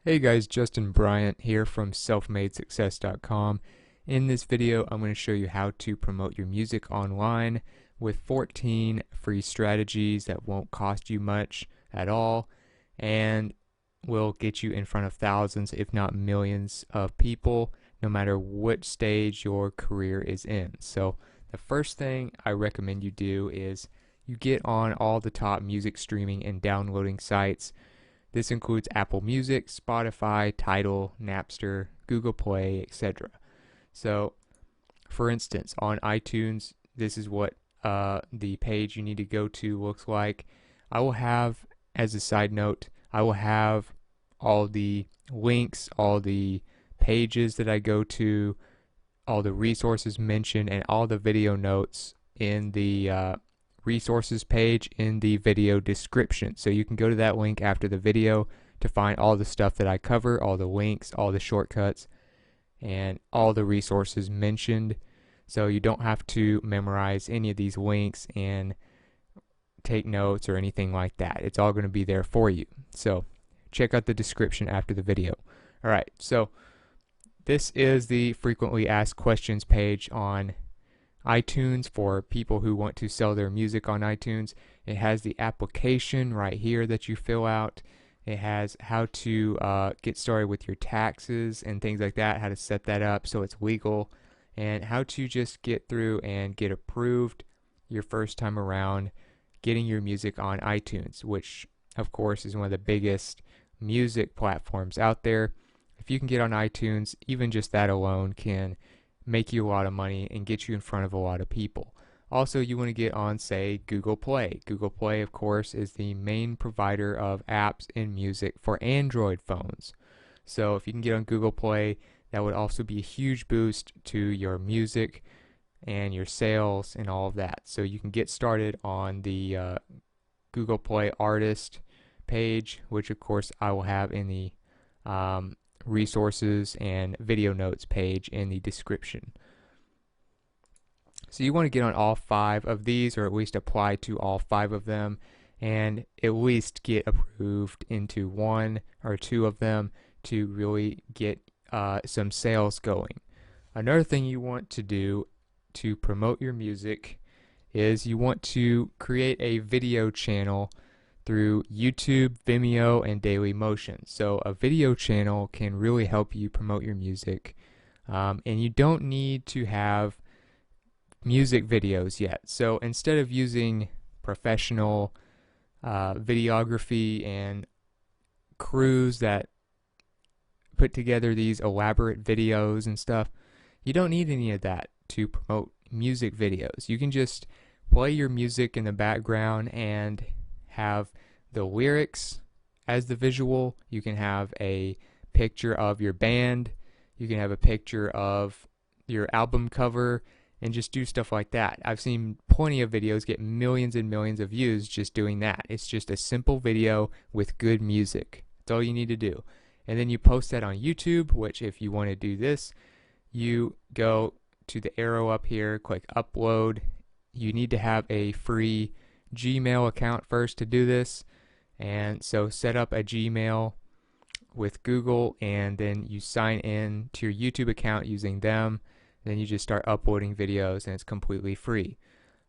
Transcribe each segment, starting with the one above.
Hey guys, Justin Bryant here from selfmadesuccess.com. In this video, I'm going to show you how to promote your music online with 14 free strategies that won't cost you much at all and will get you in front of thousands, if not millions of people, no matter what stage your career is in. So the first thing I recommend you do is you get on all the top music streaming and downloading sites. This includes Apple Music, Spotify, Tidal, Napster, Google Play, etc. So, for instance, on iTunes, this is what the page you need to go to looks like. I will have, as a side note, I will have all the links, all the pages that I go to, all the resources mentioned, and all the video notes in the resources page in the video description. So you can go to that link after the video to find all the stuff that I cover, all the links, all the shortcuts, and all the resources mentioned. So you don't have to memorize any of these links and take notes or anything like that. It's all going to be there for you. So check out the description after the video. All right, so this is the frequently asked questions page on iTunes for people who want to sell their music on iTunes. It has the application right here that you fill out. It has how to get started with your taxes and things like that, how to set that up so it's legal, and how to just get through and get approved your first time around getting your music on iTunes, which of course is one of the biggest music platforms out there. If you can get on iTunes, even just that alone can make you a lot of money and get you in front of a lot of people. Also, you want to get on, say, Google Play. Google Play, of course, is the main provider of apps in music for Android phones. So if you can get on Google Play, that would also be a huge boost to your music and your sales and all of that. So you can get started on the Google Play artist page, which of course I will have in the resources and video notes page in the description. So you want to get on all 5 of these, or at least apply to all 5 of them, and at least get approved into 1 or 2 of them to really get some sales going. Another thing you want to do to promote your music is you want to create a video channel through YouTube, Vimeo, and Dailymotion. So a video channel can really help you promote your music, and you don't need to have music videos yet. So instead of using professional videography and crews that put together these elaborate videos and stuff, you don't need any of that to promote music videos. You can just play your music in the background and have the lyrics as the visual. You can have a picture of your band. You can have a picture of your album cover and just do stuff like that. I've seen plenty of videos get millions and millions of views just doing that. It's just a simple video with good music. That's all you need to do. And then you post that on YouTube, which if you want to do this, you go to the arrow up here, click upload. You need to have a free Gmail account first to do this, and so set up a Gmail with Google, and then you sign in to your YouTube account using them. Then you just start uploading videos, and it's completely free.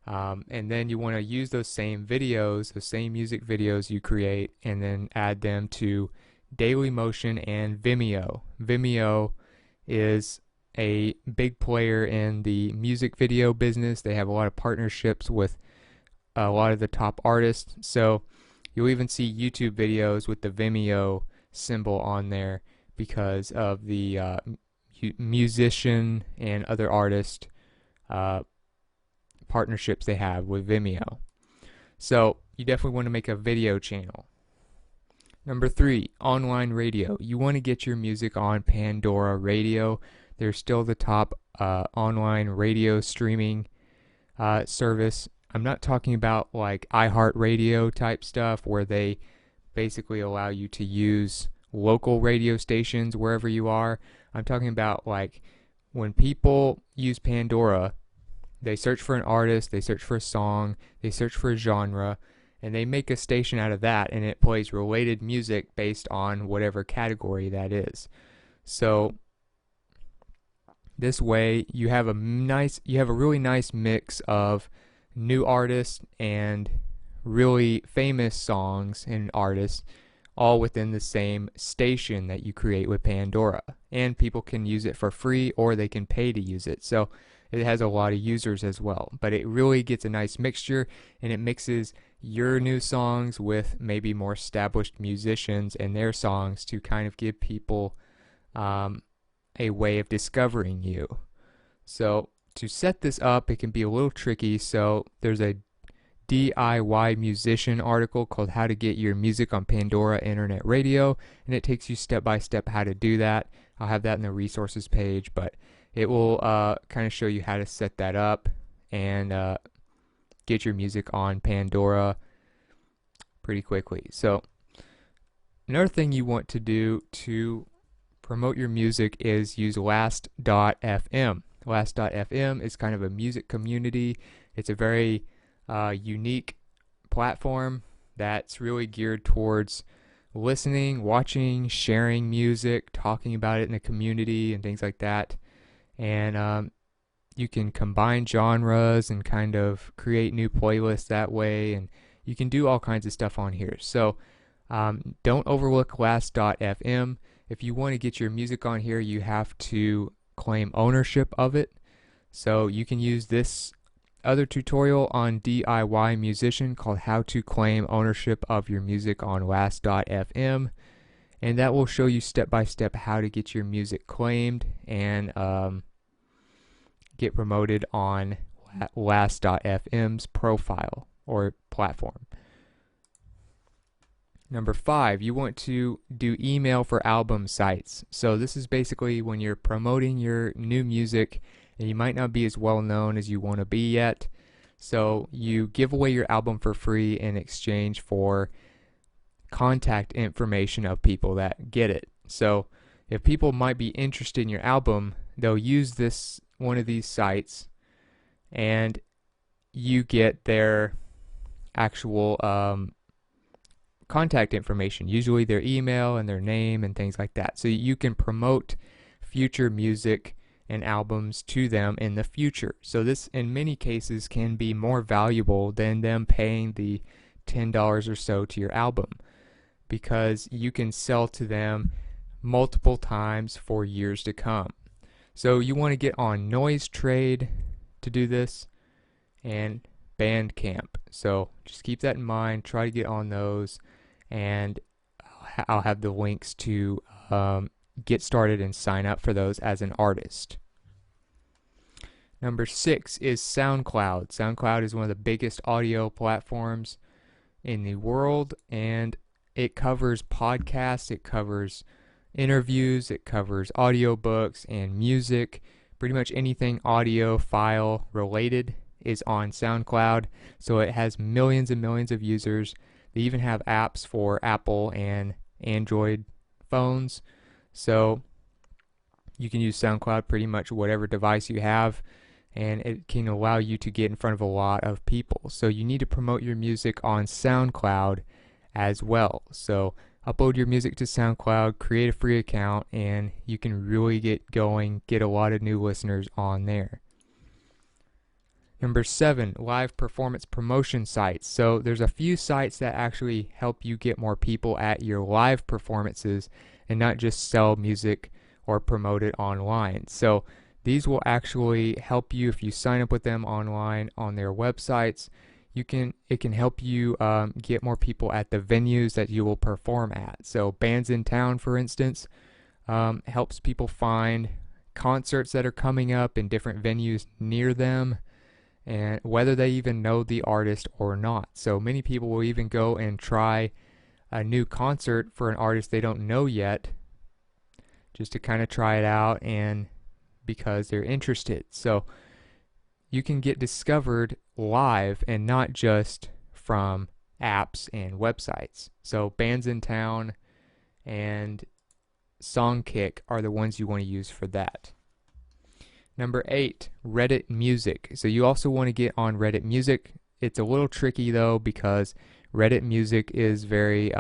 And then you want to use those same videos, those same music videos you create, and then add them to Dailymotion and Vimeo. Vimeo is a big player in the music video business. They have a lot of partnerships with a lot of the top artists, so you'll even see YouTube videos with the Vimeo symbol on there because of the musician and other artist partnerships they have with Vimeo. So you definitely want to make a video channel. Number 3, online radio. You want to get your music on Pandora Radio. They're still the top online radio streaming service. I'm not talking about like iHeartRadio type stuff where they basically allow you to use local radio stations wherever you are. I'm talking about like when people use Pandora, they search for an artist, they search for a song, they search for a genre, and they make a station out of that, and it plays related music based on whatever category that is. So this way you have a really nice mix of new artists and really famous songs and artists all within the same station that you create with Pandora. And people can use it for free, or they can pay to use it. So it has a lot of users as well. But it really gets a nice mixture, and it mixes your new songs with maybe more established musicians and their songs to kind of give people a way of discovering you. So to set this up, it can be a little tricky. So there's a DIY musician article called How to Get Your Music on Pandora Internet Radio, and it takes you step by step how to do that. I'll have that in the resources page, but it will kind of show you how to set that up and get your music on Pandora pretty quickly. So another thing you want to do to promote your music is use Last.fm. Last.fm is kind of a music community. It's a very unique platform that's really geared towards listening, watching, sharing music, talking about it in the community and things like that. And you can combine genres and kind of create new playlists that way, and you can do all kinds of stuff on here. So don't overlook Last.fm. If you want to get your music on here, you have to claim ownership of it. So you can use this other tutorial on DIY musician called How to Claim Ownership of Your Music on Last.fm, and that will show you step by step how to get your music claimed and get promoted on Last.fm's profile or platform. Number 5, you want to do email for album sites. So this is basically when you're promoting your new music and you might not be as well known as you want to be yet. So you give away your album for free in exchange for contact information of people that get it. So if people might be interested in your album, they'll use one of these sites, and you get their actual contact information, usually their email and their name and things like that. So you can promote future music and albums to them in the future. So this in many cases can be more valuable than them paying the $10 or so to your album, because you can sell to them multiple times for years to come. So you want to get on NoiseTrade to do this, and Bandcamp. So just keep that in mind, try to get on those, and I'll have the links to get started and sign up for those as an artist. Number 6 is SoundCloud. SoundCloud is one of the biggest audio platforms in the world, and it covers podcasts, it covers interviews, it covers audiobooks and music. Pretty much anything audio file related is on SoundCloud. So it has millions and millions of users. They even have apps for Apple and Android phones. So you can use SoundCloud pretty much whatever device you have, and it can allow you to get in front of a lot of people. So you need to promote your music on SoundCloud as well. So upload your music to SoundCloud, create a free account, and you can really get going, get a lot of new listeners on there. Number 7, live performance promotion sites. So there's a few sites that actually help you get more people at your live performances and not just sell music or promote it online. So these will actually help you if you sign up with them online on their websites. It can help you get more people at the venues that you will perform at. So Bandsintown, for instance, helps people find concerts that are coming up in different venues near them, and whether they even know the artist or not. So many people will even go and try a new concert for an artist they don't know yet, just to kind of try it out and because they're interested. So you can get discovered live and not just from apps and websites. So Bandsintown and Songkick are the ones you want to use for that. Number 8, Reddit Music. So you also want to get on Reddit Music. It's a little tricky though, because Reddit music is very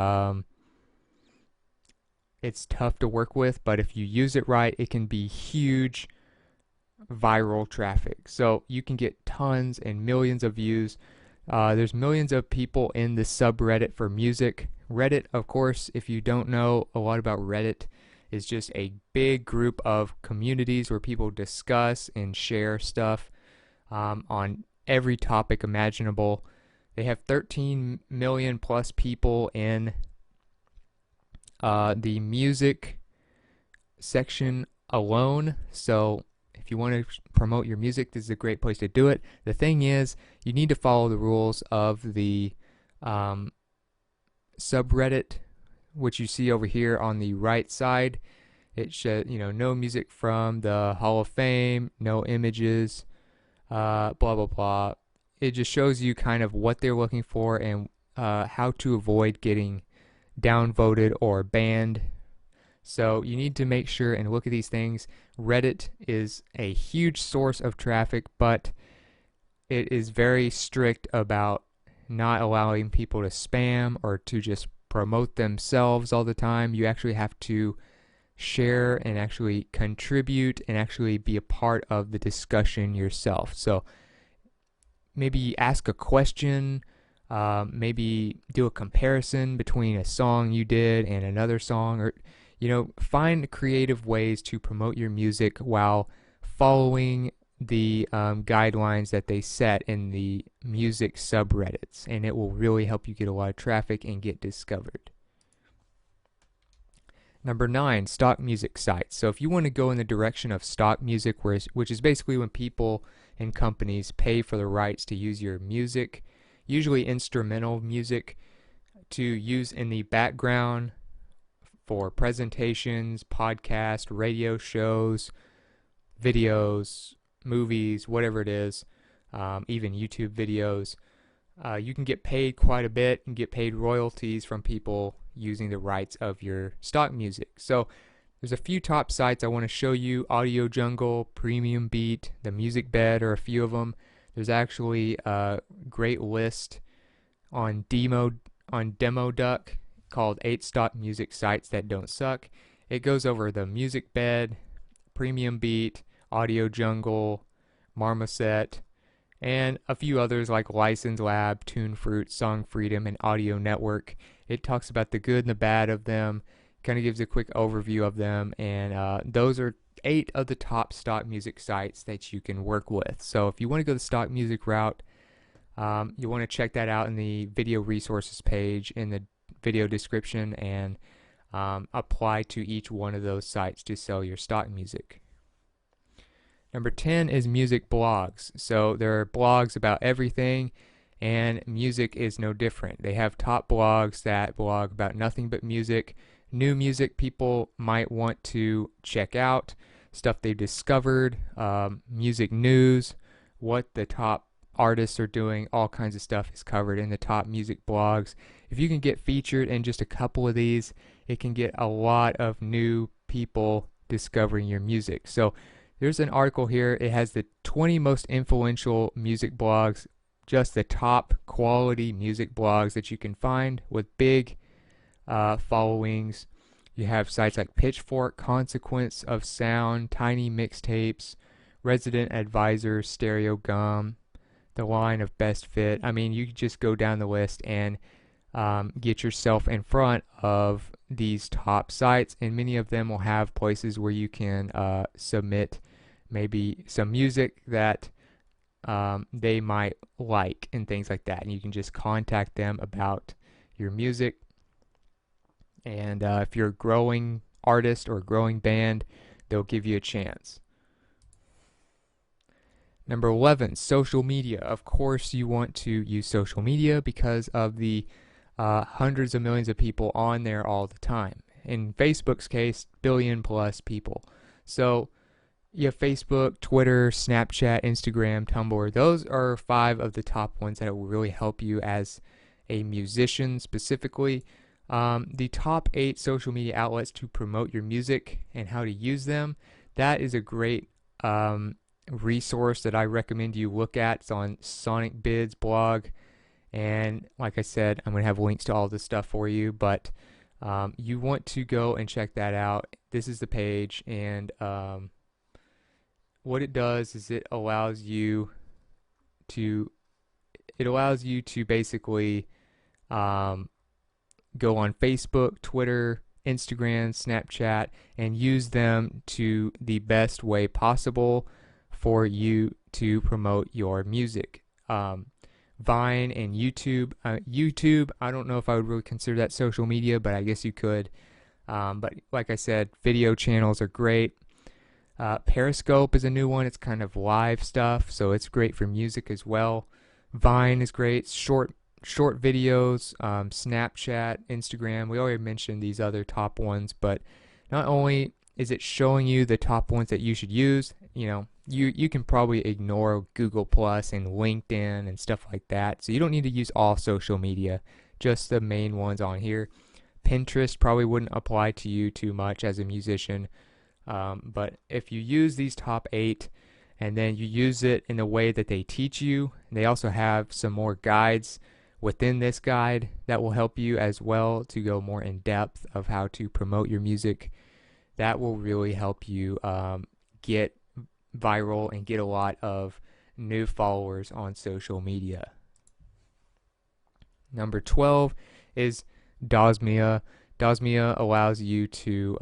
it's tough to work with, but if you use it right, it can be huge viral traffic. So you can get tons and millions of views. There's millions of people in the subreddit for music. Reddit, of course, if you don't know a lot about Reddit, is just a big group of communities where people discuss and share stuff on every topic imaginable. They have 13 million plus people in the music section alone. So if you want to promote your music, this is a great place to do it. The thing is, you need to follow the rules of the subreddit, which you see over here on the right side. It should, no music from the Hall of Fame, no images, blah, blah, blah. It just shows you kind of what they're looking for and how to avoid getting downvoted or banned. So you need to make sure and look at these things. Reddit is a huge source of traffic, but it is very strict about not allowing people to spam or to just promote themselves all the time. You actually have to share and actually contribute and actually be a part of the discussion yourself. So maybe ask a question, maybe do a comparison between a song you did and another song, or find creative ways to promote your music while following the guidelines that they set in the music subreddits, and it will really help you get a lot of traffic and get discovered. Number 9, stock music sites. So if you want to go in the direction of stock music, which is basically when people and companies pay for the rights to use your music, usually instrumental music, to use in the background for presentations, podcasts, radio shows, videos, movies, whatever it is, even YouTube videos. You can get paid quite a bit and get paid royalties from people using the rights of your stock music. So there's a few top sites I want to show you: Audiojungle, Premium Beat, The Music Bed are a few of them. There's actually a great list on Demoduck called 8 stock music sites that don't suck. It goes over The Music Bed, Premium Beat, Audiojungle, Marmoset, and a few others like License Lab, TuneFruit, Song Freedom, and Audio Network. It talks about the good and the bad of them, kind of gives a quick overview of them, and those are 8 of the top stock music sites that you can work with. So if you want to go the stock music route, you want to check that out in the video resources page in the video description and apply to each one of those sites to sell your stock music. Number 10 is music blogs. So there are blogs about everything, and music is no different. They have top blogs that blog about nothing but music, new music people might want to check out, stuff they've discovered, music news, what the top artists are doing, all kinds of stuff is covered in the top music blogs. If you can get featured in just a couple of these, it can get a lot of new people discovering your music. So there's an article here. It has the 20 most influential music blogs, just the top quality music blogs that you can find with big followings. You have sites like Pitchfork, Consequence of Sound, Tiny Mixtapes, Resident Advisor, Stereo Gum, The Line of Best Fit. I mean, you can just go down the list and get yourself in front of these top sites, and many of them will have places where you can submit maybe some music that they might like and things like that, and you can just contact them about your music. And if you're a growing artist or a growing band, they'll give you a chance. Number 11, social media. Of course, you want to use social media because of the hundreds of millions of people on there all the time. In Facebook's case, billion plus people. So you have Facebook, Twitter, Snapchat, Instagram, Tumblr. Those are 5 of the top ones that will really help you as a musician specifically. The top 8 social media outlets to promote your music and how to use them. That is a great resource that I recommend you look at. It's on Sonic Bid's blog, And like I said, I'm going to have links to all this stuff for you, but you want to go and check that out. This is the page, and what it does is it allows you to basically go on Facebook, Twitter, Instagram, Snapchat, and use them to the best way possible for you to promote your music. Vine and YouTube. YouTube, I don't know if I would really consider that social media, but I guess you could. But like I said, video channels are great. Periscope is a new one. It's kind of live stuff, so it's great for music as well. Vine is great. Short videos, Snapchat, Instagram. We already mentioned these other top ones, but not only is it showing you the top ones that you should use, you can probably ignore Google Plus and LinkedIn and stuff like that. So you don't need to use all social media, just the main ones on here. Pinterest probably wouldn't apply to you too much as a musician, but if you use these top 8 and then you use it in the way that they teach you, they also have some more guides within this guide that will help you as well to go more in depth of how to promote your music. That will really help you get viral and get a lot of new followers on social media. Number 12 is Dozmia. Dozmia allows you to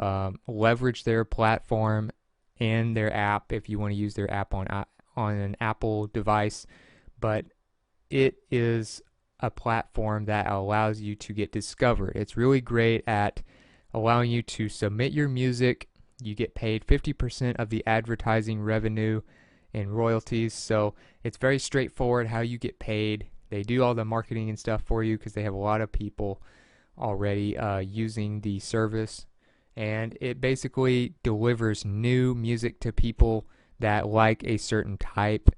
leverage their platform and their app if you want to use their app on an Apple device, but it is a platform that allows you to get discovered. It's really great at allowing you to submit your music. You get paid 50% of the advertising revenue and royalties, so it's very straightforward how you get paid. They do all the marketing and stuff for you because they have a lot of people already using the service, and it basically delivers new music to people that like a certain type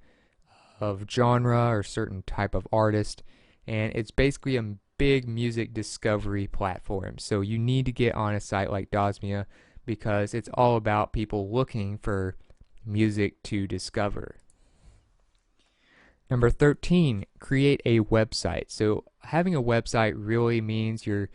of genre or certain type of artist, and it's basically a big music discovery platform. So you need to get on a site like Dozmia because it's all about people looking for music to discover. Number 13, create a website. So having a website really means you're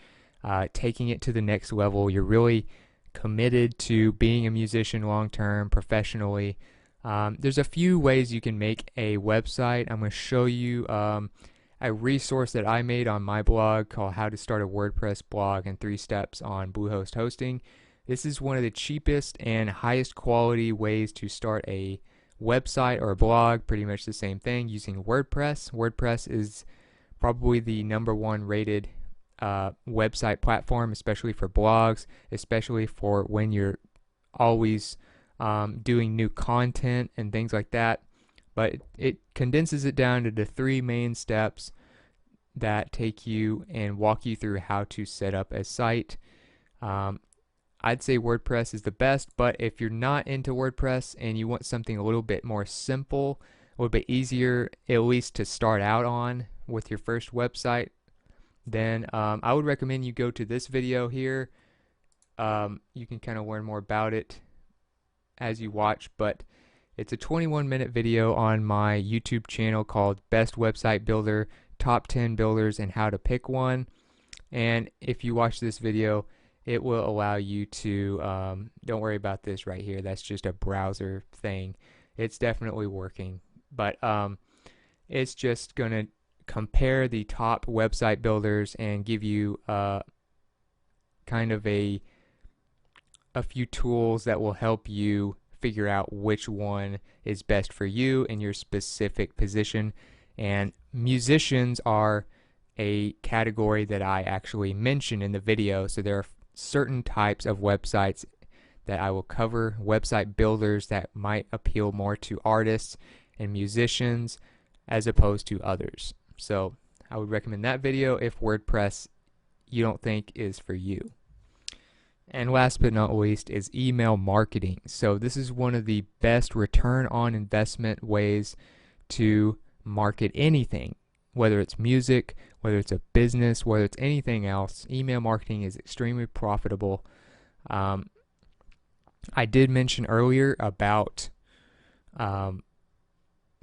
taking it to the next level. You're really committed to being a musician long-term, professionally. There's a few ways you can make a website. I'm going to show you a resource that I made on my blog called How to Start a WordPress Blog in 3 Steps on Bluehost Hosting. This is one of the cheapest and highest quality ways to start a website or a blog, pretty much the same thing, using WordPress. WordPress is probably the #1 rated website platform, especially for blogs, especially for when you're always doing new content and things like that. But it condenses it down to the 3 main steps that take you and walk you through how to set up a site. I'd say WordPress is the best, but if you're not into WordPress and you want something a little bit more simple, a little bit easier, at least to start out on with your first website, then I would recommend you go to this video here. You can kind of learn more about it as you watch, but it's a 21-minute video on my YouTube channel called Best Website Builder, Top 10 Builders and How to Pick One. And if you watch this video, it will allow you to, don't worry about this right here, that's just a browser thing. It's definitely working, but it's just going to compare the top website builders and give you kind of a few tools that will help you figure out which one is best for you in your specific position. And musicians are a category that I actually mentioned in the video, so there are certain types of websites that I will cover, website builders that might appeal more to artists and musicians as opposed to others. So I would recommend that video if WordPress you don't think is for you. And last but not least is email marketing. So this is one of the best return on investment ways to market anything, whether it's music, whether it's a business, whether it's anything else. Email marketing is extremely profitable. I did mention earlier about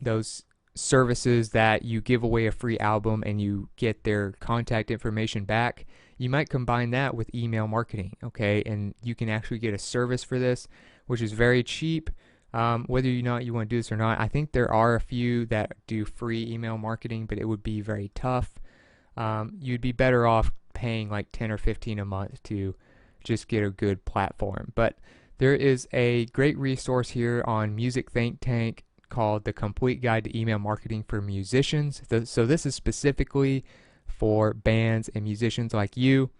those services that you give away a free album and you get their contact information back, you might combine that with email marketing, okay? And you can actually get a service for this, which is very cheap. Whether you want to do this or not, I think there are a few that do free email marketing, but it would be very tough. You'd be better off paying like 10 or 15 a month to just get a good platform. But there is a great resource here on Music Think Tank called The Complete Guide to Email Marketing for Musicians. So this is specifically for bands and musicians like you.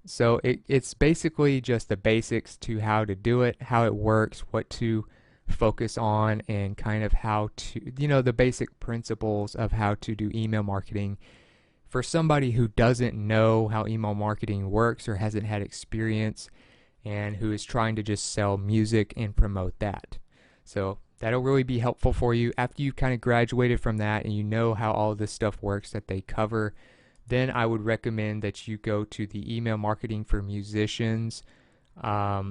So it's basically just the basics to how to do it, how it works, what to focus on, and kind of how to, the basic principles of how to do email marketing for somebody who doesn't know how email marketing works or hasn't had experience and who is trying to just sell music and promote that. So that'll really be helpful for you after you've kind of graduated from that and you know how all this stuff works that they cover. Then I would recommend that you go to the Email Marketing for Musicians PDF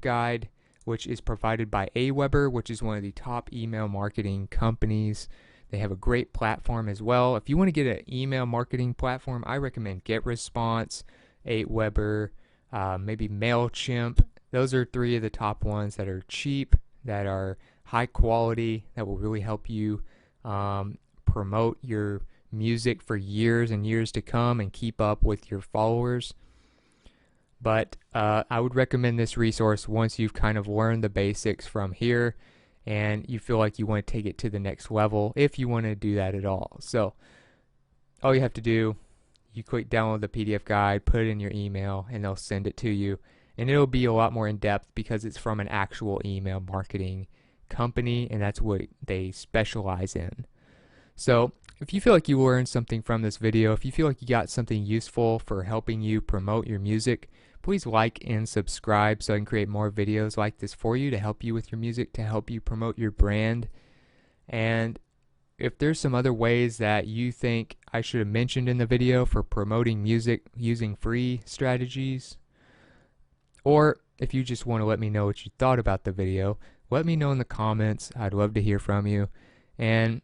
guide, which is provided by Aweber, which is one of the top email marketing companies. They have a great platform as well. If you want to get an email marketing platform, I recommend GetResponse, Aweber, maybe MailChimp. Those are three of the top ones that are cheap, that are high quality, that will really help you promote your music for years and years to come and keep up with your followers. But I would recommend this resource once you've kind of learned the basics from here and you feel like you want to take it to the next level, if you want to do that at all. So all you have to do, you click download the PDF guide, put it in your email, and they'll send it to you. And it'll be a lot more in depth because it's from an actual email marketing company, and that's what they specialize in. So if you feel like you learned something from this video, if you feel like you got something useful for helping you promote your music, please like and subscribe so I can create more videos like this for you to help you with your music, to help you promote your brand. And if there's some other ways that you think I should have mentioned in the video for promoting music using free strategies, or if you just want to let me know what you thought about the video, let me know in the comments. I'd love to hear from you. And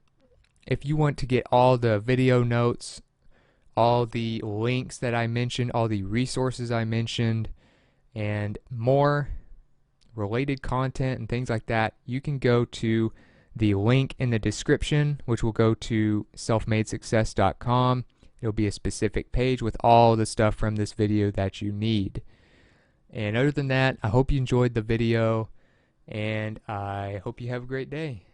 if you want to get all the video notes, all the links that I mentioned, all the resources I mentioned, and more related content and things like that, you can go to the link in the description, which will go to selfmadesuccess.com. It'll be a specific page with all the stuff from this video that you need. And other than that, I hope you enjoyed the video, and I hope you have a great day.